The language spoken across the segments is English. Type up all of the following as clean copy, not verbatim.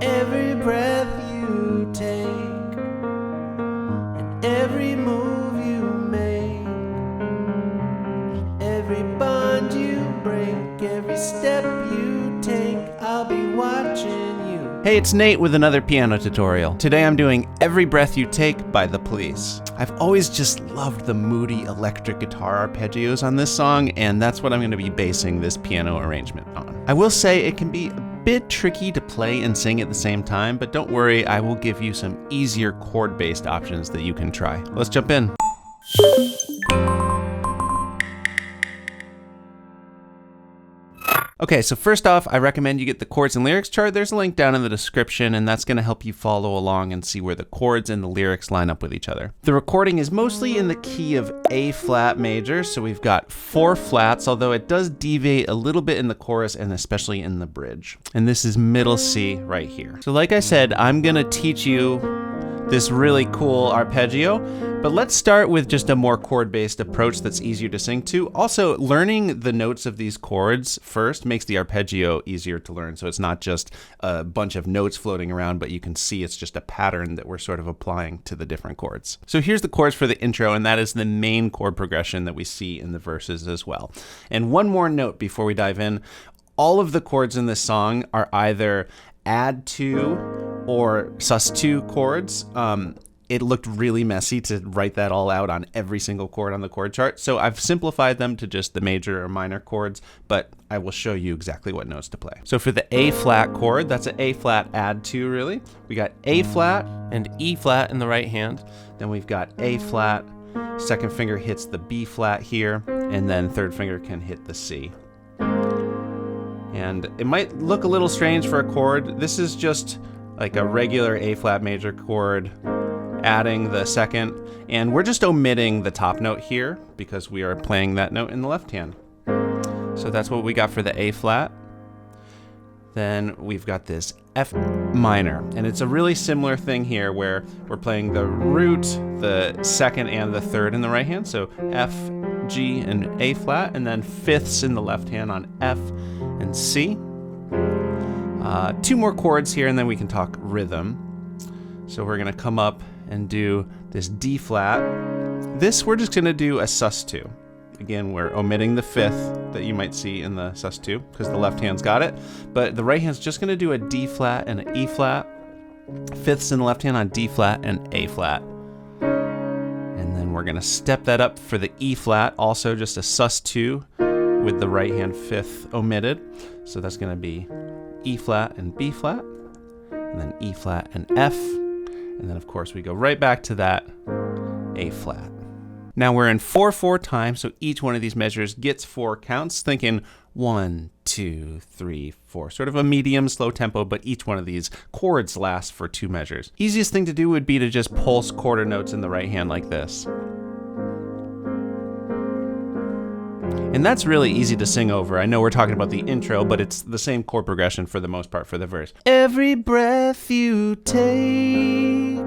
Every breath you take, and every move you make, every bond you break, every step you take, I'll be watching you. Hey, it's Nate with another piano tutorial. Today I'm doing Every Breath You Take by The Police. I've always just loved the moody electric guitar arpeggios on this song, and that's what I'm going to be basing this piano arrangement on. I will say it can be a bit tricky to play and sing at the same time, but don't worry, I will give you some easier chord-based options that you can try. Let's jump in. Okay, so first off, I recommend you get the chords and lyrics chart. There's a link down in the description, and that's going to help you follow along and see where the chords and the lyrics line up with each other. The recording is mostly in the key of A flat major, so we've got 4 flats, although it does deviate a little bit in the chorus and especially in the bridge. And this is middle C right here. So like I said, I'm going to teach you this really cool arpeggio, but let's start with just a more chord-based approach that's easier to sing to. Also, learning the notes of these chords first makes the arpeggio easier to learn, so it's not just a bunch of notes floating around, but you can see it's just a pattern that we're sort of applying to the different chords. So here's the chords for the intro, and that is the main chord progression that we see in the verses as well. And one more note before we dive in, all of the chords in this song are either add to or sus2 chords. It looked really messy to write that all out on every single chord on the chord chart, so I've simplified them to just the major or minor chords, but I will show you exactly what notes to play. So for the A flat chord, that's an A flat add 2 really. We got A flat and E flat in the right hand. Then we've got A flat, second finger hits the B flat here, and then third finger can hit the C. And it might look a little strange for a chord. This is just like a regular A flat major chord, adding the second, and we're just omitting the top note here because we are playing that note in the left hand. So that's what we got for the A flat. Then we've got this F minor, and it's a really similar thing here where we're playing the root, the second, and the third in the right hand. So F, G, and A flat, and then fifths in the left hand on F and C. 2 more chords here, and then we can talk rhythm. So we're gonna come up and do this D flat. This we're just gonna do a sus2. Again, we're omitting the fifth that you might see in the sus2 because the left hand's got it, but the right hand's just gonna do a D flat and an E flat, fifths in the left hand on D flat and A flat. And then we're gonna step that up for the E flat, also just a sus2 with the right hand fifth omitted. So that's gonna be E flat and B flat, and then E flat and F, and then of course we go right back to that A flat. Now we're in 4/4 time, so each one of these measures gets 4 counts, thinking 1, 2, 3, 4, sort of a medium slow tempo, but each one of these chords lasts for 2 measures. Easiest thing to do would be to just pulse quarter notes in the right hand like this. And that's really easy to sing over. I know we're talking about the intro, but it's the same chord progression for the most part for the verse. Every breath you take,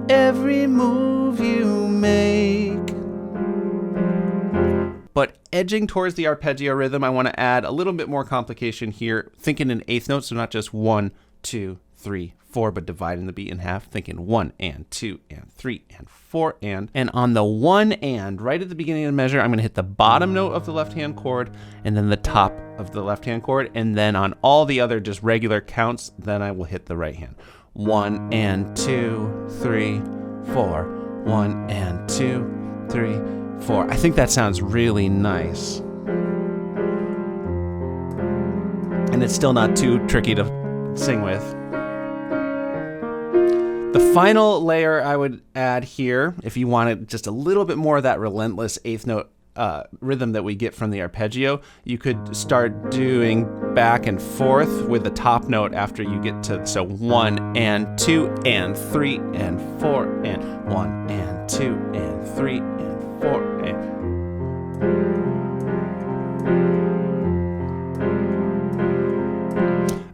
every move you make. But edging towards the arpeggio rhythm, I want to add a little bit more complication here, thinking in eighth notes, so not just 1, 2, 3, 4, but dividing the beat in half, thinking 1 and 2 and 3 and 4 and on the 1 and right at the beginning of the measure, I'm going to hit the bottom note of the left hand chord and then the top of the left hand chord, and then on all the other just regular counts, then I will hit the right hand. 1 and 2, 3, 4, 1 and 2, 3, 4. I think that sounds really nice. And it's still not too tricky to sing with. The final layer I would add here, if you wanted just a little bit more of that relentless eighth note rhythm that we get from the arpeggio, you could start doing back and forth with the top note after you get to, so 1 and 2 and 3 and 4 and 1 and 2 and 3 and 4 and...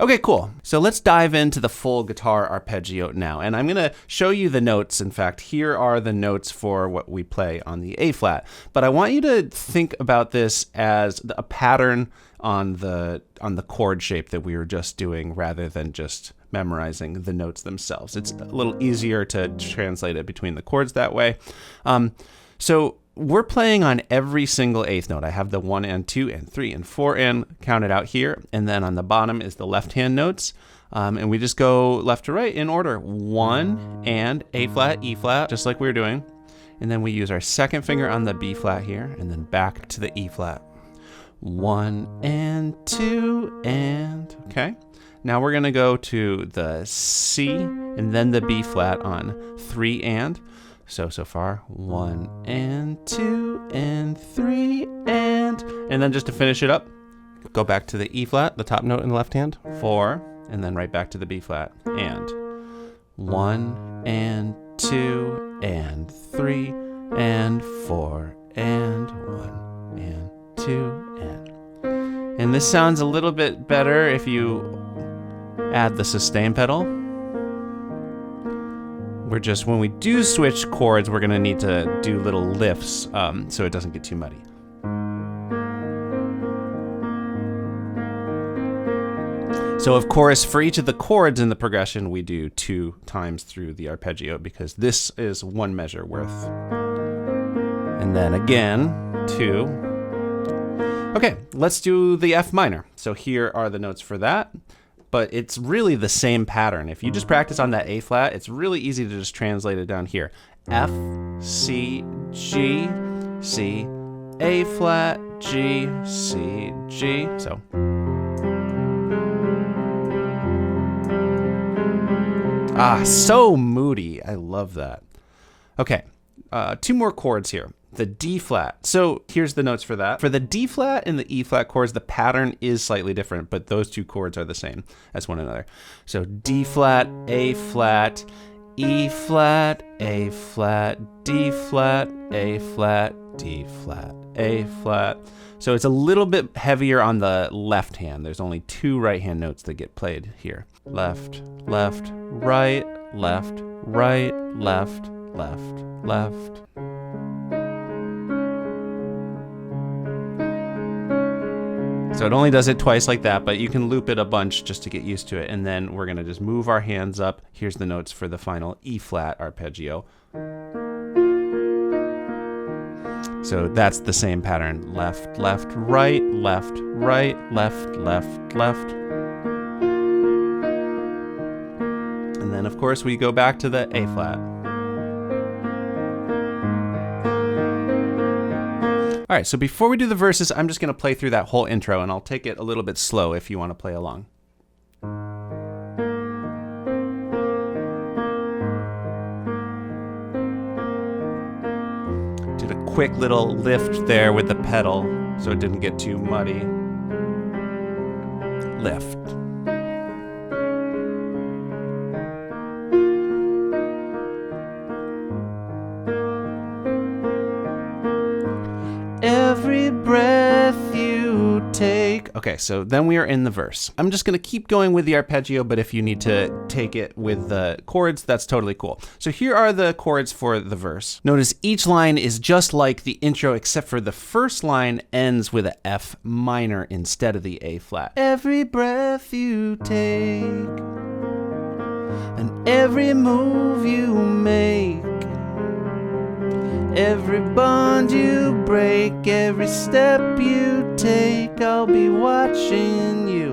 Okay, cool. So let's dive into the full guitar arpeggio now. And I'm gonna show you the notes. In fact, here are the notes for what we play on the A flat. But I want you to think about this as a pattern on the chord shape that we were just doing rather than just memorizing the notes themselves. It's a little easier to translate it between the chords that way. So we're playing on every single eighth note. I have the 1 and 2 and 3 and 4 and counted out here. And then on the bottom is the left hand notes. And we just go left to right in order. 1 and A flat, E flat, just like we were doing. And then we use our second finger on the B flat here and then back to the E flat. 1 and 2 and, okay. Now we're gonna go to the C and then the B flat on 3 and. So far, 1 and 2 and 3 and then just to finish it up, go back to the E flat, the top note in the left hand, 4, and then right back to the B flat, and 1 and 2 and 3 and 4 and 1 and 2 and. And this sounds a little bit better if you add the sustain pedal. When we do switch chords, we're gonna need to do little lifts so it doesn't get too muddy. So of course, for each of the chords in the progression, we do 2 times through the arpeggio because this is 1 measure worth. And then again, 2. Okay, let's do the F minor. So here are the notes for that. But it's really the same pattern. If you just practice on that A flat, it's really easy to just translate it down here. F, C, G, C, A flat, G, C, G. So. So moody. I love that. Okay, 2 more chords here. The D flat. So here's the notes for that. For the D flat and the E flat chords, the pattern is slightly different, but those 2 chords are the same as one another. So D flat, A flat, E flat, A flat, D flat, A flat, D flat, A flat. So it's a little bit heavier on the left hand. There's only 2 right hand notes that get played here. Left, left, right, left, right, left, left, left. So it only does it twice like that, but you can loop it a bunch just to get used to it. And then we're gonna just move our hands up. Here's the notes for the final E flat arpeggio. So that's the same pattern. Left, left, right, left, right, left, left, left. And then of course we go back to the A flat. All right, so before we do the verses, I'm just gonna play through that whole intro and I'll take it a little bit slow if you wanna play along. Did a quick little lift there with the pedal so it didn't get too muddy. Lift. Every breath you take. Okay, so then we are in the verse. I'm just gonna keep going with the arpeggio, but if you need to take it with the chords, that's totally cool. So here are the chords for the verse. Notice each line is just like the intro, except for the first line ends with a F minor instead of the A flat. Every breath you take, and every move you make, every bond you break, every step you take, I'll be watching you.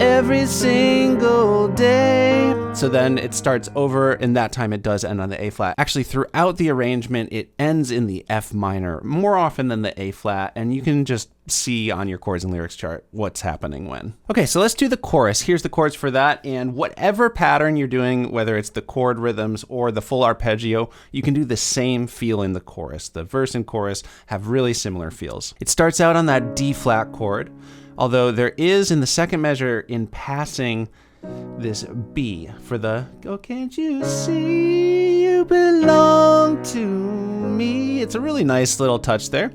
Every single day. So then it starts over, and that time it does end on the A flat. Actually, throughout the arrangement, it ends in the F minor more often than the A flat, and you can just see on your chords and lyrics chart what's happening when. Okay, so let's do the chorus. Here's the chords for that, and whatever pattern you're doing, whether it's the chord rhythms or the full arpeggio, you can do the same feel in the chorus. The verse and chorus have really similar feels. It starts out on that D flat chord, although there is in the second measure in passing this B for the, oh, can't you see you belong to me? It's a really nice little touch there.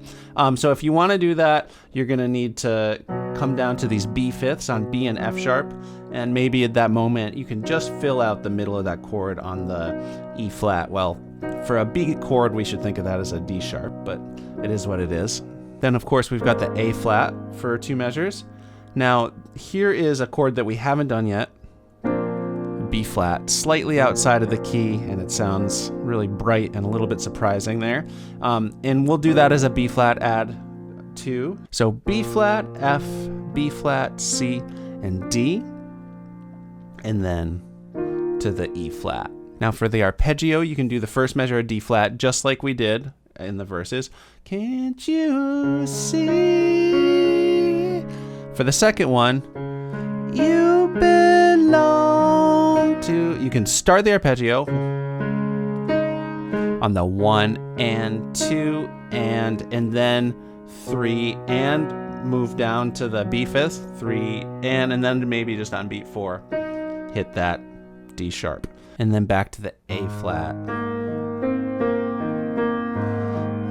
So if you want to do that, you're going to need to come down to these B fifths on B and F sharp, and maybe at that moment you can just fill out the middle of that chord on the E flat. Well, for a B chord, we should think of that as a D sharp, but it is what it is. Then of course we've got the A flat for 2 measures. Now here is a chord that we haven't done yet. B flat, slightly outside of the key, and it sounds really bright and a little bit surprising there. And we'll do that as a B flat add 2. So B flat, F, B flat, C, and D, and then to the E flat. Now for the arpeggio, you can do the first measure of D flat just like we did in the verses. Can't you see? For the second one, you belong to. You can start the arpeggio on the 1 and 2 and then 3 and move down to the B fifth, 3 and then maybe just on beat 4, hit that D sharp. And then back to the A flat.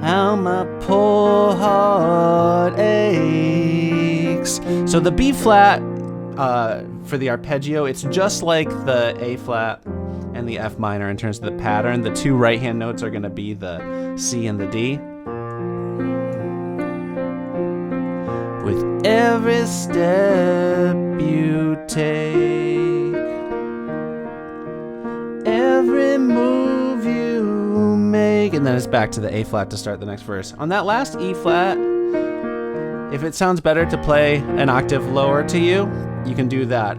How my poor heart aches. So the B flat for the arpeggio, it's just like the A flat and the F minor in terms of the pattern. The 2 right hand notes are going to be the C and the D. With every step you take, every move you make, and then it's back to the A flat to start the next verse. On that last E flat, if it sounds better to play an octave lower to you, you can do that.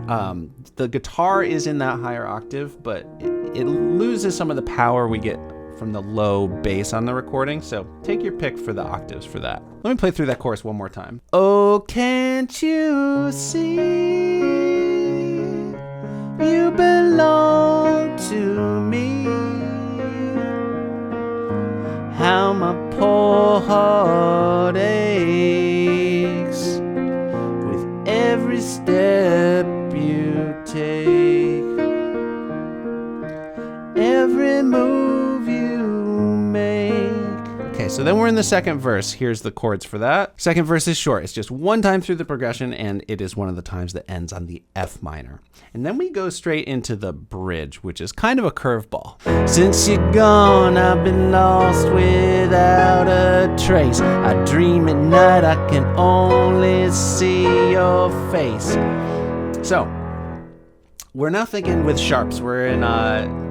The guitar is in that higher octave, but it loses some of the power we get from the low bass on the recording, so take your pick for the octaves for that. Let me play through that chorus one more time. Oh, can't you see? You belong to me. How my poor heart aches with every step you take, every move you make. Okay, so then we're in the second verse. Here's the chords for that. Second verse is short. It's just one time through the progression, and it is one of the times that ends on the F minor. And then we go straight into the bridge, which is kind of a curveball. Since you're gone, I've been lost without a trace. I dream at night, I can only see your face. So, we're now thinking with sharps. We're in,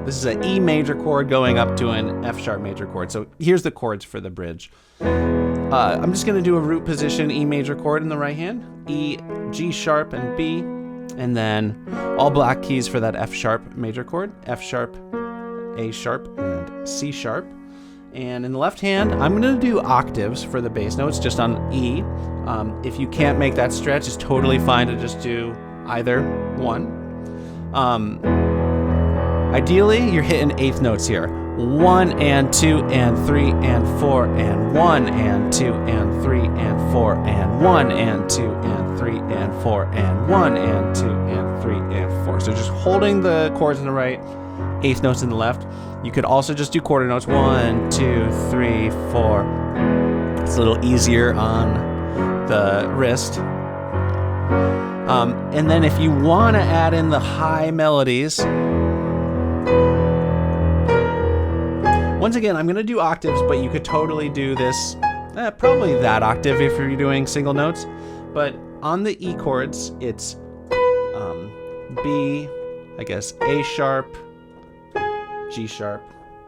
this is an E major chord going up to an F sharp major chord. So here's the chords for the bridge. I'm just gonna do a root position E major chord in the right hand, E, G sharp, and B, and then all black keys for that F sharp major chord, F sharp, A sharp, and C sharp. And in the left hand, I'm gonna do octaves for the bass notes just on E. If you can't make that stretch, it's totally fine to just do either one. Ideally, you're hitting eighth notes here. 1 and 2 and 3 and 4 and 1 and 2 and 3 and 4 and 1 and 2 and 3 and 4 and 1 and 2 and 3 and 4. So just holding the chords in the right, eighth notes in the left. You could also just do quarter notes. 1, 2, 3, 4. It's a little easier on the wrist. And then if you want to add in the high melodies, once again, I'm going to do octaves, but you could totally do this, probably that octave if you're doing single notes. But on the E chords, it's B, I guess A sharp, G sharp,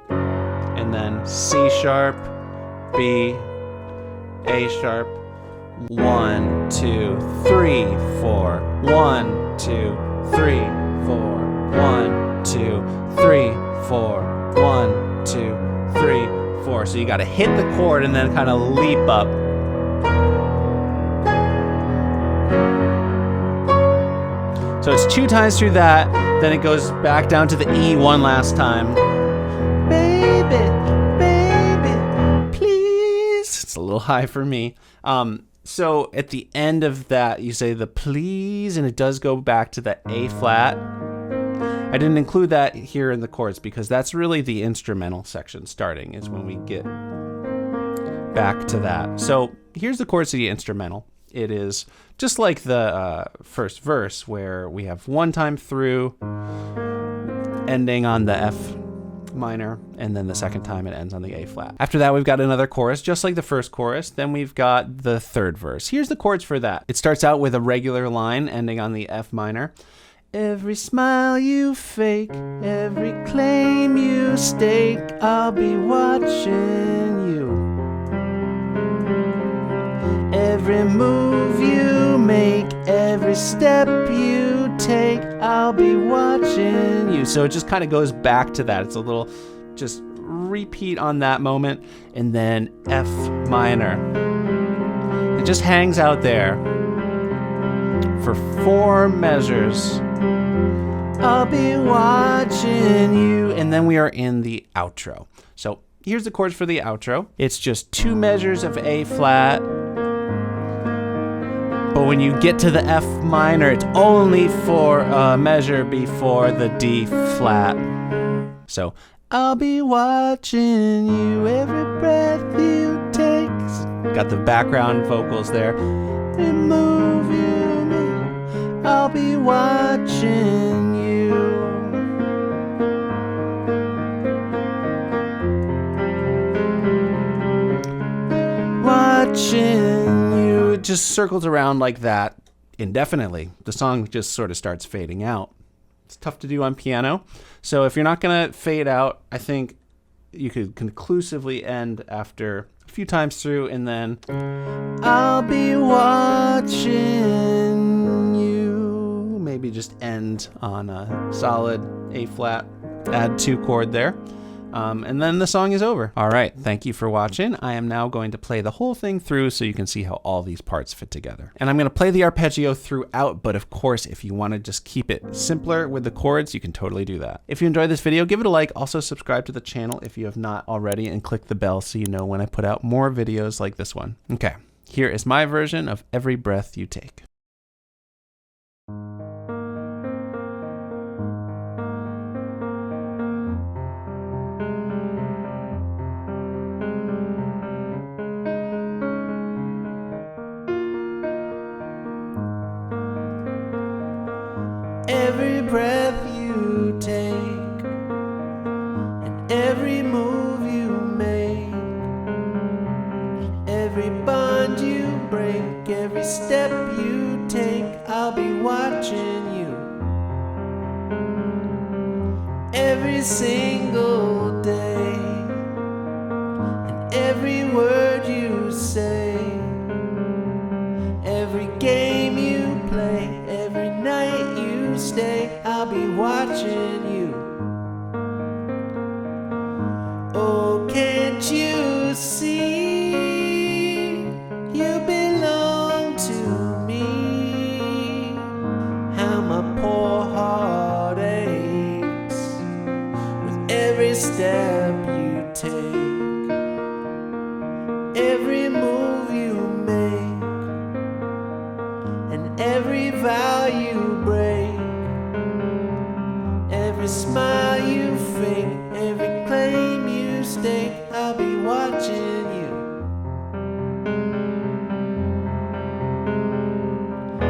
and then C sharp, B, A sharp, 1, 2, 3, 4, 1, 2, 3, 4, 1, 2, 3, 4, 1, 2, 3, 4. So you got to hit the chord and then kind of leap up. So it's 2 times through that, then it goes back down to the E one last time. Baby, baby, please. It's a little high for me. So at the end of that, you say the please, and it does go back to the A flat. I didn't include that here in the chords because that's really the instrumental section starting is when we get back to that. So here's the chords to the instrumental. It is just like the first verse where we have one time through ending on the F minor, and then the second time it ends on the A flat. After that, we've got another chorus, just like the first chorus. Then we've got the third verse. Here's the chords for that. It starts out with a regular line ending on the F minor. Every smile you fake, every claim you stake, I'll be watching you. Every move you make, every step you take, I'll be watching you. So it just kind of goes back to that. It's a little just repeat on that moment, and then F minor. It just hangs out there for 4 measures. I'll be watching you. And then we are in the outro. So here's the chords for the outro. It's just 2 measures of A flat. But when you get to the F minor, it's only 4 measure before the D flat. So I'll be watching you every breath you take. Got the background vocals there. Every move you make, I'll be watching you. Watching you. It just circles around like that indefinitely. The song just sort of starts fading out. It's tough to do on piano. So if you're not going to fade out, I think you could conclusively end after a few times through, and then I'll be watching you. Maybe just end on a solid A flat, add 2 chord there. And then the song is over. All right, thank you for watching. I am now going to play the whole thing through so you can see how all these parts fit together. And I'm going to play the arpeggio throughout, but of course, if you want to just keep it simpler with the chords, you can totally do that. If you enjoyed this video, give it a like. Also subscribe to the channel if you have not already, and click the bell so you know when I put out more videos like this one. Okay, here is my version of Every Breath You Take. Every breath you take, and every move you make, every bond you break, every step you take, I'll be watching you. Every single day, and every word you say, every game you play, every night you stay, I'll be watching you. Oh, can't you see you belong to me? How my poor heart aches with every step you take, every move you make, and every vow you break, every smile you fake, every claim you stake, I'll be watching you.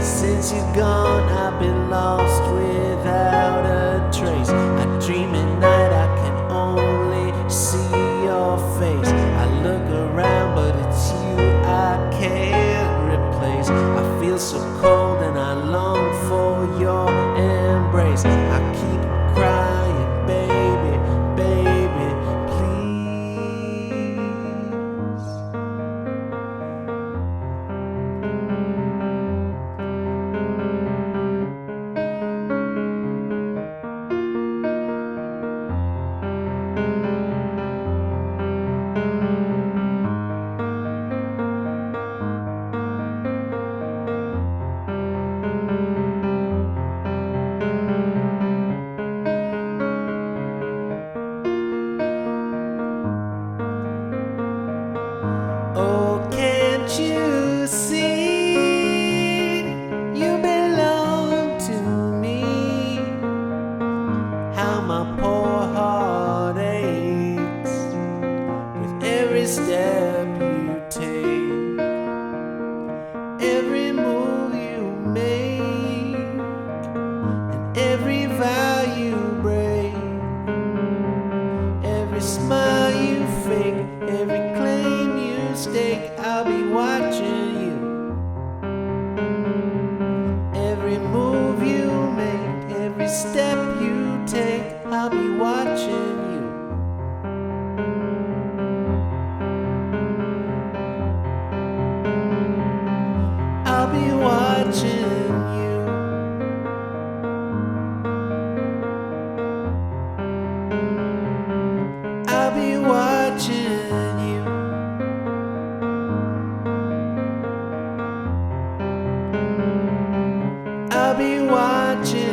Since you're gone, I've been lost without a trace. I dream at night, I can only see your face. I look around, but it's you I can't replace. I feel so cold and I long for your embrace. I keep crying, baby, baby, please. I'll be watching